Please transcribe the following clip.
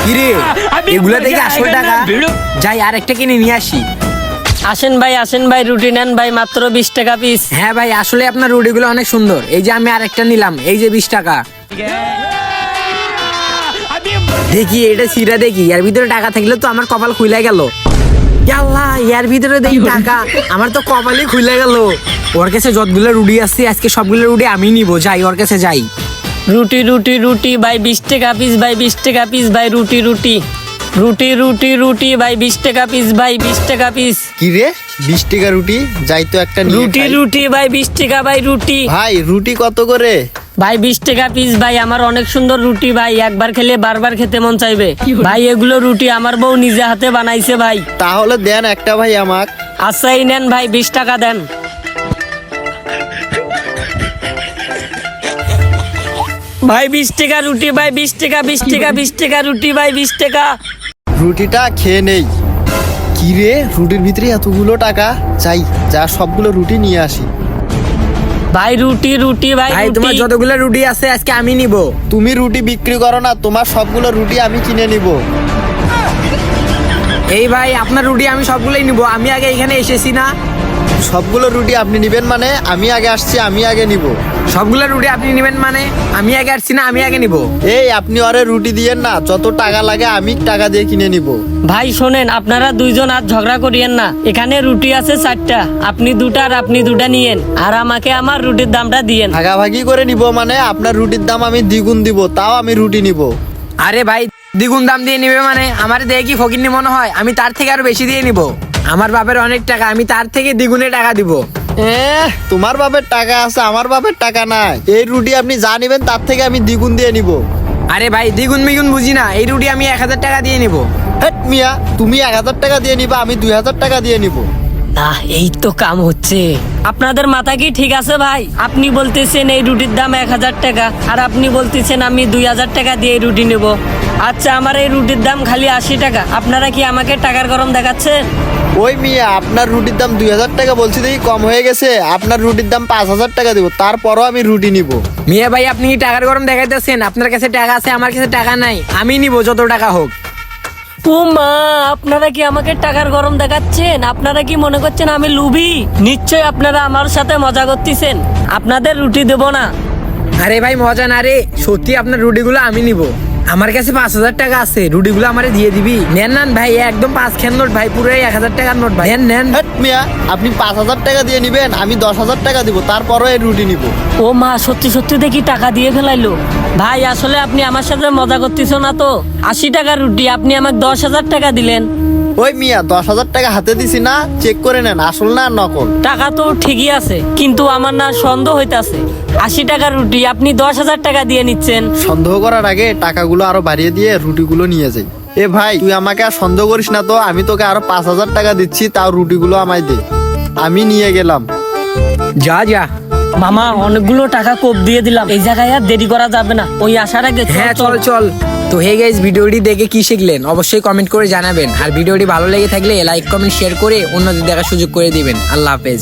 কিরে এগুলা দেখে 80 টাকা, যাই আর একটা কিনে নিয়ে আসি। আসেন ভাই রুটি নেন ভাই, মাত্র 20 টাকা পিস। হ্যাঁ ভাই, আসলে আপনার রুটিগুলো অনেক সুন্দর। এই যে আমি আরেকটা নিলাম, এই যে 20 টাকা। দেখি এটা সিরা, দেখি এর ভিতরে টাকা থাকলে তো আমার কপাল খুলে গেল। আল্লাহ, এর ভিতরে দেখি টাকা, আমার তো কপালই খুলে গেল। ওর কাছে যতগুলো রুটি আছে আজকে সবগুলো রুটি আমি নিব। যাই ওর কাছে যাই। রুটি রুটি রুটি ভাই 20 টাকা পিস ভাই, 20 টাকা পিস ভাই। রুটি রুটি রুটি রুটি রুটি ভাই 20 টাকা পিস ভাই, 20 টাকা পিস। কি রে 20 টাকা রুটি? যাই তো একটা নিয়ে রুটি খাই। রুটি ভাই 20 টাকা ভাই। রুটি ভাই রুটি কত করে? ভাই 20 টাকা পিস ভাই। আমার অনেক সুন্দর রুটি ভাই, একবার খেলে বারবার খেতে মন চাইবে ভাই। এগুলো রুটি আমার বউ নিজে হাতে বানাইছে ভাই। তাহলে দেন একটা ভাই আমাক। আচ্ছা এই নেন ভাই, 20 টাকা দেন। ভাই 20 টাকা রুটি ভাই, 20 টাকা 20 টাকা 20 টাকা রুটি ভাই, 20 টাকা। রুটিটা খেয়ে নেই। কি রে রুটির ভিতরে এতগুলো টাকা? যাই যা সবগুলো রুটি নিয়ে আসি। ভাই রুটি রুটি ভাই। ভাই তোমার যতগুলো রুটি আছে আজকে আমি নিব। তুমি রুটি বিক্রি করো না, তোমার সবগুলো রুটি আমি কিনে নিব। এই ভাই আপনার রুটি আমি সবগুলোই নিব। আমি আগে এখানে এসেছি না। সবগুলো রুটি আপনি নিবেন মানে? আমি আগে আসছি, আমি আগে নিব। সবগুলো রুটি আপনি নেবেন মানে? আমি আগে আসছি না, আমি আগে নিব। এই আপনি ওরে রুটি দিয়েন না, যত টাকা লাগে আমি টাকা দিয়ে কিনে নিব। ভাই শোনেন, আপনারা দুইজন আর ঝগড়া করিয়েন না। এখানে রুটি আছে 4টা, আপনি 2টা আর আপনি 2টা নিয়েন, আর আমাকে আমার রুটির দামটা দিয়েন। ভাগাভাগি করে নিব মানে? আপনার রুটির দাম আমি দ্বিগুণ দিব, তাও আমি রুটি নিব। আরে ভাই দ্বিগুণ দাম দিয়ে নিবে মানে? আমার দেখে কি ফকিন্নি মনে হয়? আমি তার থেকে আরো বেশি দিয়ে নিব। আমার বাপের অনেক টাকা, আমি তার থেকে দ্বিগুণে টাকা দিব। তোমার বাপের টাকা আছে, আমার বাপের টাকা নাই। এই রুটি আপনি যা নিবেন তার থেকে আমি দ্বিগুণ দিয়ে নিব। আরে ভাই দ্বিগুণ মিগুণ বুঝি না, এই রুটি আমি 1000 টাকা দিয়ে নিব। হেট মিয়া, তুমি 1000 টাকা দিয়ে নিবা, আমি 2000 টাকা দিয়ে নিব। না এই তো কাম হচ্ছে। আপনাদের মাথা কি ঠিক আছে ভাই? আপনি বলতেছেন এই রুটির দাম 1000 টাকা, আর আপনি বলতেছেন আমি 2000 টাকা দিয়ে এই রুটি নেব। আচ্ছা আমার এই রুটির দাম খালি 80 টাকা, আপনারা কি আমাকে টাকার গরম দেখাচ্ছেন? ওই মিয়া, আপনার রুটির দাম 2000 টাকা বলছি দেখি কম হয়ে গেছে। আপনার রুটির দাম 5000 টাকা দিব, তারপরও আমি রুটি নিব। মিয়া ভাই আপনি কি টাকার গরম দেখাইতেছেন? আপনার কাছে টাকা আছে, আমার কাছে টাকা নাই। আমি নিব যত টাকা হোক। ও মা, আপনারা কি আমাকে টাকার গরম দেখাচ্ছেন? আপনারা কি মনে করছেন আমি লুবি? নিশ্চয় আপনারা আমার সাথে মজা করতেছেন। আপনাদের রুটি দেব না। আরে ভাই মজা না রে, সত্যি আপনার রুটিগুলো আমি নিব। আমার কাছে 5000 টাকা আছে, রুটিগুলো আমারে দিয়ে দিবি। নেন নেন ভাই, একদম 5 খেন নোট ভাই, পুরো 1000 টাকার নোট ভাই। নেন নেন। হেট মিয়া, আপনি 5000 টাকা দিয়ে নিবেন, আমি 10000 টাকা দিব, তারপরও এই রুটি নিব। ও মা, সত্যি সত্যি দেখি টাকা দিয়ে ফেলাইলো। ভাই আসলে আপনি আমার সাথে মজা করতেছো না তো? 80 টাকার রুটি আপনি আমাকে 10,000 টাকা দিলেন। ওই মিয়া, 10000 টাকা হাতে দিছি না, চেক করে নেন আসল না নকল। টাকা তো ঠিকই আছে, কিন্তু আমার না সন্দেহ হইতাছে। 80 টাকার রুটি আপনি 10,000 টাকা দিয়ে নিচ্ছেন। সন্দেহ করার আগে টাকাগুলো আরো বাড়িয়ে দিয়ে রুটিগুলো নিয়ে যাই। এ ভাই তুই আমাকে আর সন্দেহ করিস না তো, আমি তোকে আরো 5000 টাকা দিচ্ছি, তাও রুটিগুলো আমায় দে। আমি নিয়ে গেলাম। যা যা। মামা অনেকগুলো টাকা কোপ দিয়ে দিলাম, এই জায়গায় আর দেরি করা যাবে না। ওই আসার আগে হ্যাঁ চল চল। তো হে গাইস, ভিডিওটি দেখে কি শিখলেন অবশ্যই কমেন্ট করে জানাবেন। আর ভিডিওটি ভালো লেগে থাকলে লাইক কমেন্ট শেয়ার করে অন্যদের দেখার সুযোগ করে দিবেন। আল্লাহ হাফেজ।